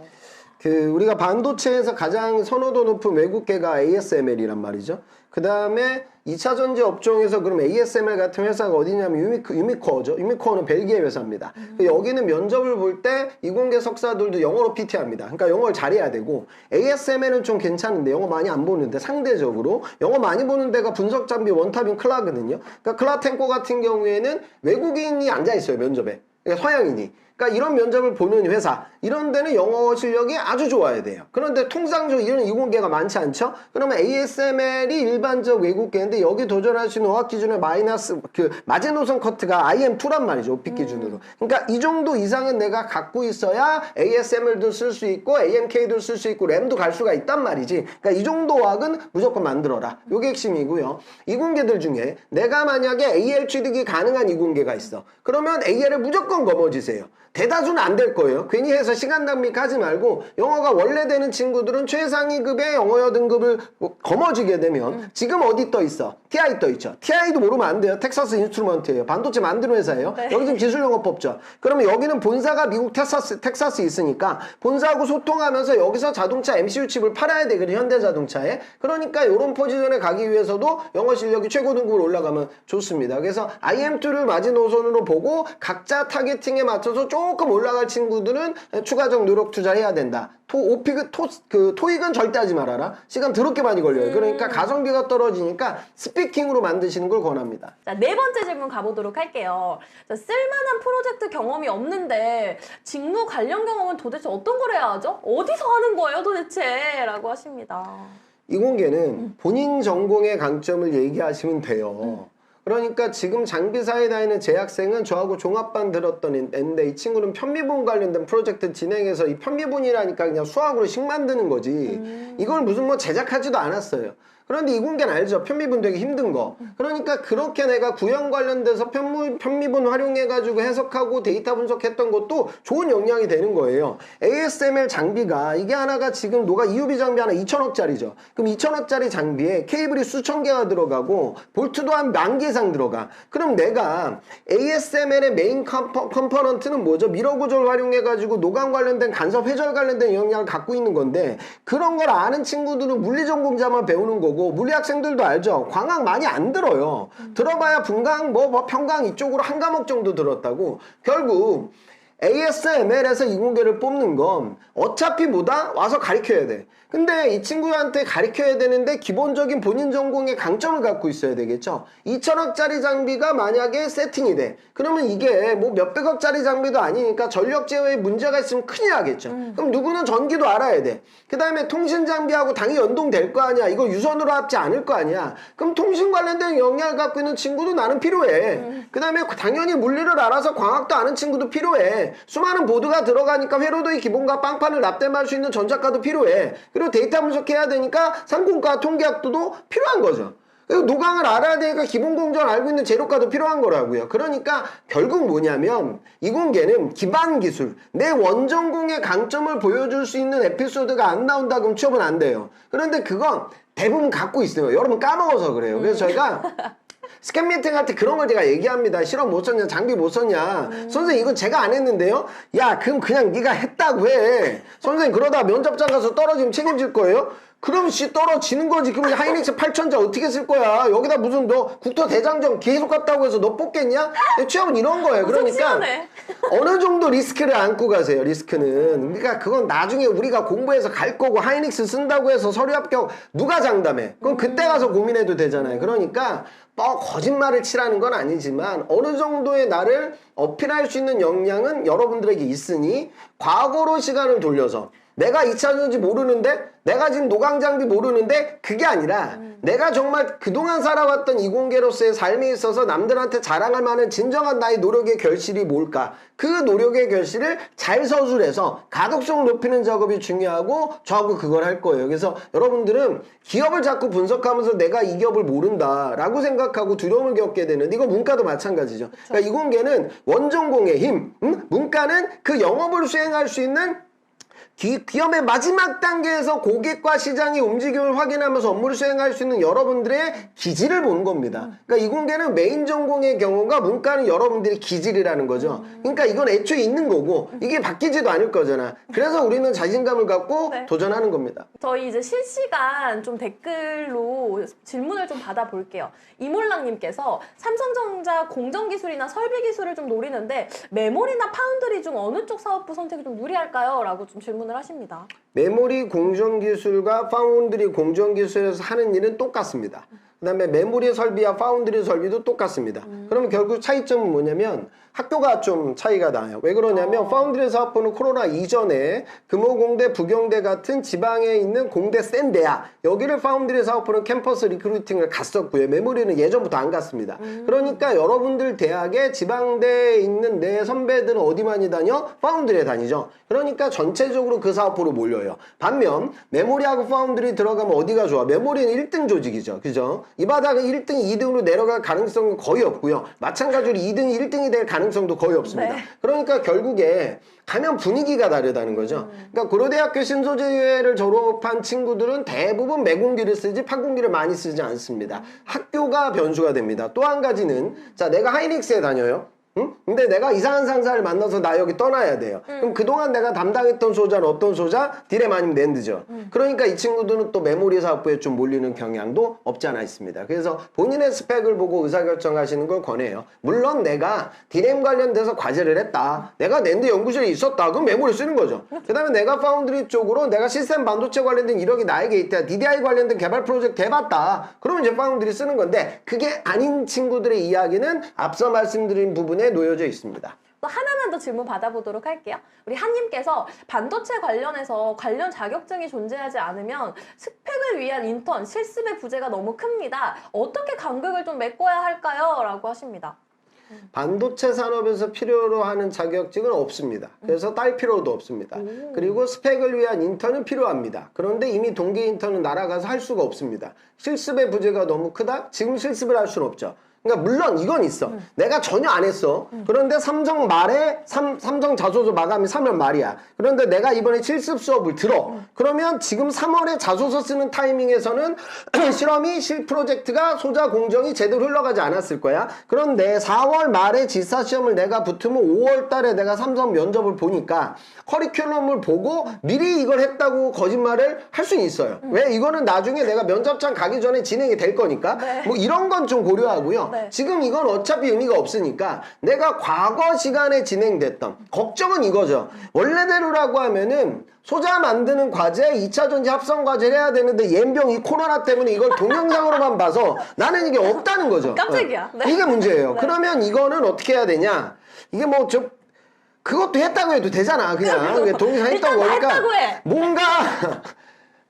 우리가 반도체에서 가장 선호도 높은 외국계가 ASML이란 말이죠. 그 다음에 2차 전지 업종에서 그럼 ASML 같은 회사가 어디냐면 유미코어죠. 유미코어는 벨기에 회사입니다. 여기는 면접을 볼 때 이공계 석사들도 영어로 PT합니다. 그러니까 영어를 잘해야 되고 ASML은 좀 괜찮은데 영어 많이 안 보는데 상대적으로 영어 많이 보는 데가 분석 장비 원탑인 클라거든요. 그러니까 클라텐코 같은 경우에는 외국인이 앉아 있어요. 면접에. 그러니까 서양인이. 그러니까 이런 면접을 보는 회사 이런 데는 영어 실력이 아주 좋아야 돼요. 그런데 통상적으로 이런 이공계가 많지 않죠? 그러면 ASML이 일반적 외국계인데 여기 도전할 수 있는 어학 기준의 마이너스 그 마지노선 커트가 IM2란 말이죠. 오픽 기준으로. 그러니까 이 정도 이상은 내가 갖고 있어야 ASML도 쓸 수 있고 AMK도 쓸 수 있고 램도 갈 수가 있단 말이지. 그러니까 이 정도 어학은 무조건 만들어라. 요게 핵심이고요. 이공계들 중에 내가 만약에 AL 취득이 가능한 이공계가 있어. 그러면 AL을 무조건 거머쥐세요. 대다수는 안 될 거예요. 괜히 해서 시간 낭비하지 말고 영어가 원래 되는 친구들은 최상위급의 영어 등급을 거머쥐게 되면 지금 어디 떠 있어? TI 떠 있죠. TI도 모르면 안 돼요. 텍사스 인스트루먼트예요. 반도체 만드는 회사예요. 네. 여기 지금 기술영어 뽑죠. 그러면 여기는 본사가 미국 텍사스 있으니까 본사하고 소통하면서 여기서 자동차 MCU 칩을 팔아야 되거든요. 현대자동차에. 그러니까 이런 포지션에 가기 위해서도 영어 실력이 최고 등급으로 올라가면 좋습니다. 그래서 IM2를 마지노선으로 보고 각자 타겟팅에 맞춰서 조금 올라갈 친구들은 추가적 노력 투자해야 된다. 토익은 절대 하지 말아라. 시간 더럽게 많이 걸려요. 그러니까 가성비가 떨어지니까 스피킹으로 만드시는 걸 권합니다. 자, 네 번째 질문 가보도록 할게요. 자, 쓸만한 프로젝트 경험이 없는데 직무 관련 경험은 도대체 어떤 걸 해야 하죠? 어디서 하는 거예요 도대체? 라고 하십니다. 이공계는 본인 전공의 강점을 얘기하시면 돼요. 그러니까 지금 장비사에 다니는 재학생은 저하고 종합반 들었던 애인데 이 친구는 편미분 관련된 프로젝트 진행해서 이 편미분이라니까 그냥 수학으로 식 만드는 거지. 이걸 무슨 뭐 제작하지도 않았어요. 그런데 이공계는 알죠. 편미분 되게 힘든 거. 그러니까 그렇게 내가 구형 관련돼서 편미분 활용해가지고 해석하고 데이터 분석했던 것도 좋은 역량이 되는 거예요. ASML 장비가 이게 하나가 지금 노가 EUV 장비 하나 2천억짜리죠. 그럼 2천억짜리 장비에 케이블이 수천 개가 들어가고 볼트도 한 10,000개 이상 들어가. 그럼 내가 ASML의 메인 컴포넌트는 뭐죠? 미러 구조를 활용해가지고 노감 관련된 간섭 회절 관련된 역량을 갖고 있는 건데 그런 걸 아는 친구들은 물리 전공자만 배우는 거고 물리 학생들도 알죠. 광학 많이 안 들어요. 들어봐야 분광, 평광 이쪽으로 한 과목 정도 들었다고. 결국 ASML에서 이공계를 뽑는 건 어차피 뭐다? 와서 가르쳐야 돼. 근데 이 친구한테 가르쳐야 되는데 기본적인 본인 전공의 강점을 갖고 있어야 되겠죠. 2천억짜리 장비가 만약에 세팅이 돼. 그러면 이게 뭐 몇백억짜리 장비도 아니니까 전력 제어에 문제가 있으면 큰일 나겠죠. 그럼 누구는 전기도 알아야 돼. 그 다음에 통신 장비하고 당연히 연동될 거 아니야. 이거 유선으로 합지 않을 거 아니야. 그럼 통신 관련된 역량을 갖고 있는 친구도 나는 필요해. 그 다음에 당연히 물리를 알아서 광학도 아는 친구도 필요해. 수많은 보드가 들어가니까 회로도의 기본과 빵판을 납땜할 수 있는 전자가도 필요해. 그리고 데이터 분석해야 되니까 상공과 통계학도도 필요한 거죠. 그리고 노강을 알아야 되니까 기본 공정을 알고 있는 재료가도 필요한 거라고요. 그러니까 결국 뭐냐면 이공계는 기반 기술, 내 원전공의 강점을 보여줄 수 있는 에피소드가 안 나온다 그럼 취업은 안 돼요. 그런데 그건 대부분 갖고 있어요. 여러분 까먹어서 그래요. 그래서 저희가 스캔 미팅 할 때 그런 걸 제가 얘기합니다. 실험 못 썼냐, 장비 못 썼냐. 선생님 이건 제가 안 했는데요. 야 그럼 그냥 네가 했다고 해. 선생님 그러다 면접장 가서 떨어지면 책임질 거예요? 그럼 떨어지는 거지. 그럼 하이닉스 8000자 어떻게 쓸 거야? 여기다 무슨 너 국토 대장정 계속 갔다고 해서 너 뽑겠냐? 취업은 이런 거예요. 그러니까 어느 정도 리스크를 안고 가세요. 리스크는. 그러니까 그건 나중에 우리가 공부해서 갈 거고 하이닉스 쓴다고 해서 서류 합격 누가 장담해? 그럼 그때 가서 고민해도 되잖아요. 그러니까 거짓말을 치라는 건 아니지만 어느 정도의 나를 어필할 수 있는 역량은 여러분들에게 있으니 과거로 시간을 돌려서 내가 2차전지 모르는데 내가 지금 노광장비 모르는데 그게 아니라 내가 정말 그동안 살아왔던 이공계로서의 삶에 있어서 남들한테 자랑할 만한 진정한 나의 노력의 결실이 뭘까? 그 노력의 결실을 잘 서술해서 가독성을 높이는 작업이 중요하고 저하고 그걸 할 거예요. 그래서 여러분들은 기업을 자꾸 분석하면서 내가 이 기업을 모른다라고 생각하고 두려움을 겪게 되는데 이거 문과도 마찬가지죠. 그러니까 이공계는 원전공의 힘, 문과는 그 영업을 수행할 수 있는 기업의 마지막 단계에서 고객과 시장의 움직임을 확인하면서 업무를 수행할 수 있는 여러분들의 기질을 보는 겁니다. 그러니까 이공계는 메인 전공의 경우가 문과는 여러분들의 기질이라는 거죠. 그러니까 이건 애초에 있는 거고 이게 바뀌지도 않을 거잖아. 그래서 우리는 자신감을 갖고 도전하는 겁니다. 저희 이제 실시간 좀 댓글로 질문을 좀 받아볼게요. 이몰랑님께서 삼성전자 공정기술이나 설비기술을 좀 노리는데 메모리나 파운드리 중 어느 쪽 사업부 선택이 좀 유리할까요? 라고 좀 질문을 하십니다. 메모리 공정기술과 파운드리 공정기술에서 하는 일은 똑같습니다. 그 다음에 메모리 설비와 파운드리 설비도 똑같습니다. 그러면 결국 차이점은 뭐냐면 학교가 좀 차이가 나요. 왜 그러냐면 파운드리 사업부는 코로나 이전에 금호공대, 부경대 같은 지방에 있는 공대 센 대학 여기를 파운드리 사업부는 캠퍼스 리크루팅을 갔었고요. 메모리는 예전부터 안 갔습니다. 그러니까 여러분들 대학에 지방대에 있는 내 선배들은 어디 많이 다녀? 파운드리에 다니죠. 그러니까 전체적으로 그 사업부로 몰려요. 반면 메모리하고 파운드리 들어가면 어디가 좋아? 메모리는 1등 조직이죠. 그죠? 이 바닥은 1등, 2등으로 내려갈 가능성은 거의 없고요. 마찬가지로 2등이 1등이 될 가능성도 거의 없습니다. 네. 그러니까 결국에 가면 분위기가 다르다는 거죠. 그러니까 고려대학교 신소재를 졸업한 친구들은 대부분 매공기를 쓰지 판공기를 많이 쓰지 않습니다. 학교가 변수가 됩니다. 또 한 가지는 자 내가 하이닉스에 다녀요. 응? 근데 내가 이상한 상사를 만나서 나 여기 떠나야 돼요. 그럼 그동안 내가 담당했던 소자는 어떤 소자? 디램 아니면 낸드죠. 그러니까 이 친구들은 또 메모리 사업부에 좀 몰리는 경향도 없지 않아 있습니다. 그래서 본인의 스펙을 보고 의사결정하시는 걸 권해요. 물론 내가 디램 관련돼서 과제를 했다. 내가 낸드 연구실에 있었다. 그럼 메모리 쓰는 거죠. 그 다음에 내가 파운드리 쪽으로 내가 시스템 반도체 관련된 이력이 나에게 있다. DDI 관련된 개발 프로젝트 해봤다. 그러면 이제 파운드리 쓰는 건데 그게 아닌 친구들의 이야기는 앞서 말씀드린 부분에 놓여져 있습니다. 또 하나만 더 질문 받아보도록 할게요. 우리 한님께서 반도체 관련해서 관련 자격증이 존재하지 않으면 스펙을 위한 인턴, 실습의 부재가 너무 큽니다. 어떻게 간극을 좀 메꿔야 할까요? 라고 하십니다. 반도체 산업에서 필요로 하는 자격증은 없습니다. 그래서 딸 필요도 없습니다. 그리고 스펙을 위한 인턴은 필요합니다. 그런데 이미 동기 인턴은 날아가서 할 수가 없습니다. 실습의 부재가 너무 크다? 지금 실습을 할 수는 없죠. 그러니까 물론 이건 있어. 내가 전혀 안 했어. 그런데 삼성 말에 삼성 자소서 마감이 3월 말이야. 그런데 내가 이번에 실습 수업을 들어. 그러면 지금 3월에 자소서 쓰는 타이밍에서는 실험이 프로젝트가 소자 공정이 제대로 흘러가지 않았을 거야. 그런데 4월 말에 지사 시험을 내가 붙으면 5월 달에 내가 삼성 면접을 보니까 커리큘럼을 보고 미리 이걸 했다고 거짓말을 할 수는 있어요. 왜? 이거는 나중에 내가 면접장 가기 전에 진행이 될 거니까. 네. 뭐 이런 건 좀 고려하고요. 네. 지금 이건 어차피 의미가 없으니까 내가 과거 시간에 진행됐던 걱정은 이거죠. 원래대로라고 하면은 소자 만드는 과제 2차 전지 합성 과제를 해야 되는데 옌병 이 코로나 때문에 이걸 동영상으로만 봐서 나는 이게 없다는 거죠. 깜짝이야. 네. 이게 문제예요. 네. 그러면 이거는 어떻게 해야 되냐? 이게 뭐 좀 그것도 했다고 해도 되잖아. 그냥 동영상 했던 일단 다 거니까 했다고 해. 뭔가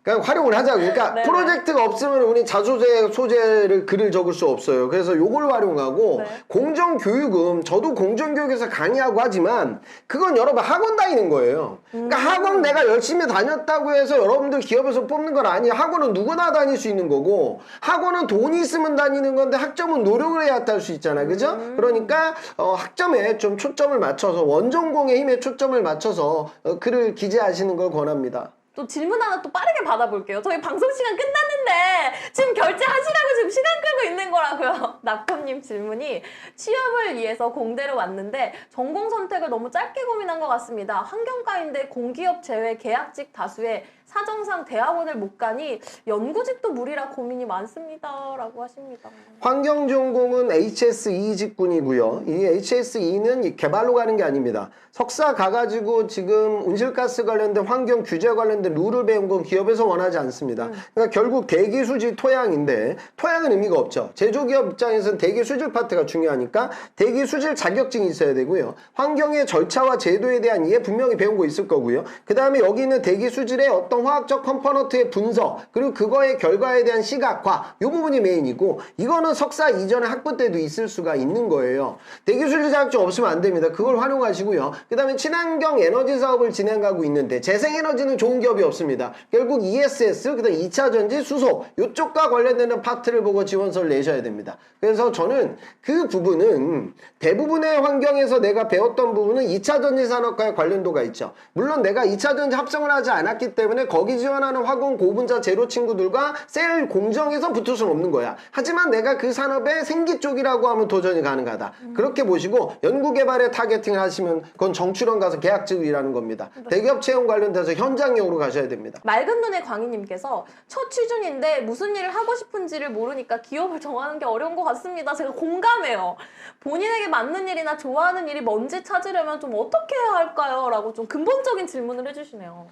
그냥 활용을 하자고. 그러니까 네, 프로젝트가 없으면 우리 자소제 소재를 글을 적을 수 없어요. 그래서 요걸 활용하고 네. 공정교육은 저도 공정교육에서 강의하고 하지만 그건 여러분 학원 다니는 거예요. 그러니까 학원 내가 열심히 다녔다고 해서 여러분들 기업에서 뽑는 건 아니에요. 학원은 누구나 다닐 수 있는 거고 학원은 돈이 있으면 다니는 건데 학점은 노력을 해야 딸 수 있잖아요. 그죠? 그러니까 학점에 좀 초점을 맞춰서 원전공의 힘에 초점을 맞춰서 글을 기재하시는 걸 권합니다. 또 질문 하나 또 빠르게 받아볼게요. 저희 방송 시간 끝났는데 지금 결제하시라고 지금 시간 끌고 있는 거라고요. 나콤님 질문이 취업을 위해서 공대를 왔는데 전공 선택을 너무 짧게 고민한 것 같습니다. 환경과인데 공기업 제외 계약직 다수에 사정상 대학원을 못 가니 연구직도 무리라 고민이 많습니다. 라고 하십니다. 환경전공은 HSE 직군이고요. 이 HSE는 개발로 가는 게 아닙니다. 석사 가가지고 지금 온실가스 관련된 환경 규제 관련된 룰을 배운 건 기업에서 원하지 않습니다. 그러니까 결국 대기수질 토양인데 토양은 의미가 없죠. 제조기업 입장에서는 대기수질 파트가 중요하니까 대기수질 자격증이 있어야 되고요. 환경의 절차와 제도에 대한 이해 분명히 배운 거 있을 거고요. 그 다음에 여기 있는 대기수질의 어떤 화학적 컴포넌트의 분석 그리고 그거의 결과에 대한 시각화 이 부분이 메인이고 이거는 석사 이전에 학부 때도 있을 수가 있는 거예요. 대기술질 자격증 없으면 안 됩니다. 그걸 활용하시고요. 그 다음에 친환경 에너지 사업을 진행하고 있는데 재생에너지는 좋은 기업이 없습니다. 결국 ESS 그 다음에 2차전지 수소 이쪽과 관련되는 파트를 보고 지원서를 내셔야 됩니다. 그래서 저는 그 부분은 대부분의 환경에서 내가 배웠던 부분은 2차전지 산업과의 관련도가 있죠. 물론 내가 2차전지 합성을 하지 않았기 때문에 거기 지원하는 화공 고분자 제로 친구들과 셀 공정에서 붙을 수는 없는 거야. 하지만 내가 그 산업의 생기 쪽이라고 하면 도전이 가능하다. 그렇게 보시고 연구개발에 타겟팅을 하시면 그건 정출원 가서 계약직을 일하는 겁니다. 대기업 채용 관련돼서 현장용으로 가셔야 됩니다. 맑은 눈의 광희님께서 첫 취준인데 무슨 일을 하고 싶은지를 모르니까 기업을 정하는 게 어려운 것 같습니다. 제가 공감해요. 본인에게 맞는 일이나 좋아하는 일이 뭔지 찾으려면 좀 어떻게 해야 할까요? 라고 좀 근본적인 질문을 해주시네요.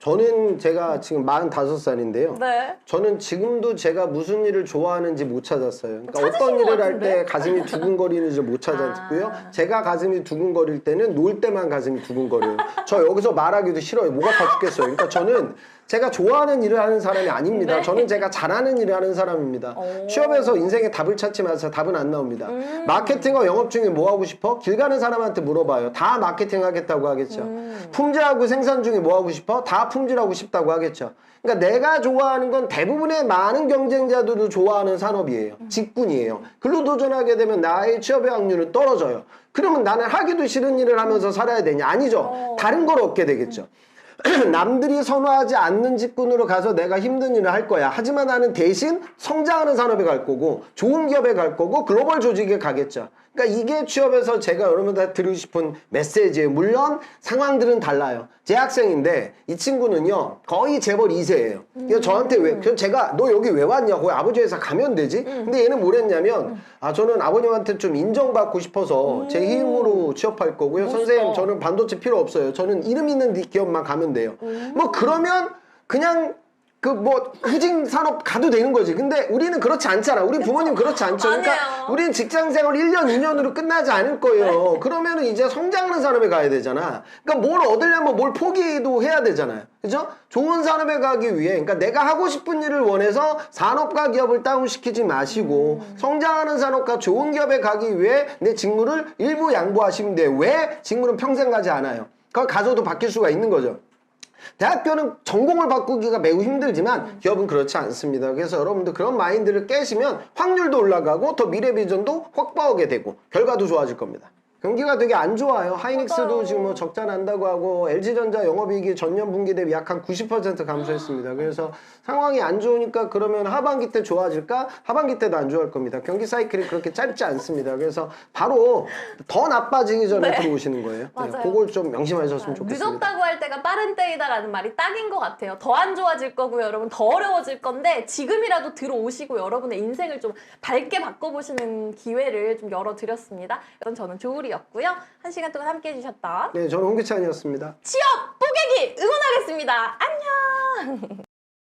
저는 제가 지금 45살인데요. 네. 저는 지금도 제가 무슨 일을 좋아하는지 못 찾았어요. 그러니까 찾으신 어떤 것 일을 할 같은데? 때 가슴이 두근거리는지 못 찾았고요. 제가 가슴이 두근거릴 때는 놀 때만 가슴이 두근거려요. 저 여기서 말하기도 싫어요. 목 아파 죽겠어요. 그러니까 저는 제가 좋아하는 일을 하는 사람이 아닙니다. 네. 저는 제가 잘하는 일을 하는 사람입니다. 오. 취업에서 인생의 답을 찾지 마세요. 답은 안 나옵니다. 마케팅과 영업 중에 뭐 하고 싶어? 길 가는 사람한테 물어봐요. 다 마케팅 하겠다고 하겠죠. 품질하고 생산 중에 뭐 하고 싶어? 다 품질하고 싶다고 하겠죠. 그러니까 내가 좋아하는 건 대부분의 많은 경쟁자들도 좋아하는 산업이에요. 직군이에요. 글로 도전하게 되면 나의 취업의 확률은 떨어져요. 그러면 나는 하기도 싫은 일을 하면서 살아야 되냐? 아니죠. 다른 걸 얻게 되겠죠. 남들이 선호하지 않는 직군으로 가서 내가 힘든 일을 할 거야. 하지만 나는 대신 성장하는 산업에 갈 거고 좋은 기업에 갈 거고 글로벌 조직에 가겠죠. 그러니까 이게 취업에서 제가 여러분들 드리고 싶은 메시지예요. 물론 상황들은 달라요. 제 학생인데 이 친구는요 거의 재벌 2세예요. 그래서 저한테 그래서 제가 너 여기 왜 왔냐? 거기 아버지 회사 가면 되지? 근데 얘는 뭐랬냐면 저는 아버님한테 좀 인정받고 싶어서 제 힘으로 취업할 거고요. 멋있다. 선생님 저는 반도체 필요 없어요. 저는 이름 있는 기업만 가면 돼요. 뭐 그러면 그냥 그 뭐 후진 산업 가도 되는 거지. 근데 우리는 그렇지 않잖아. 우리 부모님 그렇지 않죠. 그러니까 아니에요. 우리는 직장 생활 1년, 2년으로 끝나지 않을 거예요. 그러면은 이제 성장하는 산업에 가야 되잖아. 그러니까 뭘 얻으려면 뭘 포기도 해야 되잖아요. 그죠? 좋은 산업에 가기 위해, 그러니까 내가 하고 싶은 일을 원해서 산업과 기업을 다운시키지 마시고 성장하는 산업과 좋은 기업에 가기 위해 내 직무를 일부 양보하시면 돼요. 왜? 직무는 평생 가지 않아요. 거기 가서도 바뀔 수가 있는 거죠. 대학교는 전공을 바꾸기가 매우 힘들지만 기업은 그렇지 않습니다. 그래서 여러분들 그런 마인드를 깨시면 확률도 올라가고 더 미래 비전도 확보하게 되고 결과도 좋아질 겁니다. 경기가 되게 안 좋아요. 하이닉스도 맞아요. 지금 뭐 적자 난다고 하고 LG전자 영업이익이 전년 분기 대비 약 한 90% 감소했습니다. 그래서 상황이 안 좋으니까 그러면 하반기 때 좋아질까? 하반기 때도 안 좋아할 겁니다. 경기 사이클이 그렇게 짧지 않습니다. 그래서 바로 더 나빠지기 전에 네. 들어오시는 거예요. 맞아요. 그걸 좀 명심하셨으면 좋겠습니다. 늦었다고 할 때가 빠른 때이다라는 말이 딱인 것 같아요. 더 안 좋아질 거고요, 여러분. 더 어려워질 건데 지금이라도 들어오시고 여러분의 인생을 좀 밝게 바꿔보시는 기회를 좀 열어드렸습니다. 저는 조울이었고요. 1시간 동안 함께해 주셨던 네, 저는 홍기찬이었습니다. 취업 뽀개기 응원하겠습니다. 안녕!